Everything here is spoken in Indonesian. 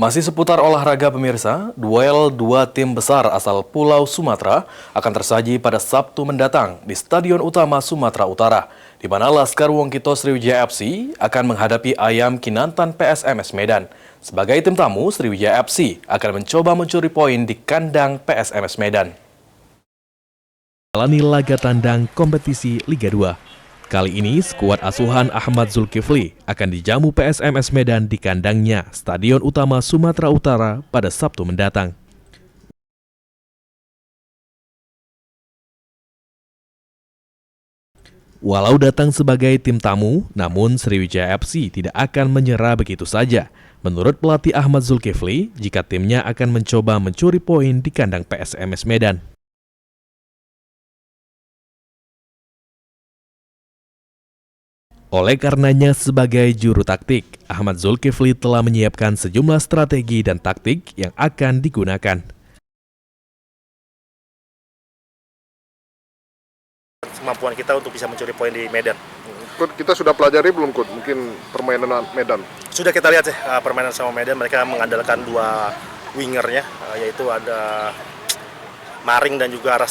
Masih seputar olahraga pemirsa, duel dua tim besar asal Pulau Sumatera akan tersaji pada Sabtu mendatang di Stadion Utama Sumatera Utara, di mana Laskar Wongkito Sriwijaya FC akan menghadapi Ayam Kinantan PSMS Medan. Sebagai tim tamu, Sriwijaya FC akan mencoba mencuri poin di kandang PSMS Medan. Jalani laga tandang kompetisi Liga 2. Kali ini, skuad asuhan Ahmad Zulkifli akan dijamu PSMS Medan di kandangnya Stadion Utama Sumatera Utara pada Sabtu mendatang. Walau datang sebagai tim tamu, namun Sriwijaya FC tidak akan menyerah begitu saja. Menurut pelatih Ahmad Zulkifli, jika timnya akan mencoba mencuri poin di kandang PSMS Medan. Oleh karenanya, sebagai juru taktik, Ahmad Zulkifli telah menyiapkan sejumlah strategi dan taktik yang akan digunakan. Kemampuan kita untuk bisa mencuri poin di Medan. Coach, kita sudah pelajari belum, Coach? Mungkin permainan Medan? Sudah kita lihat sih permainan sama Medan, mereka mengandalkan dua wingernya, yaitu ada Maring dan juga Ras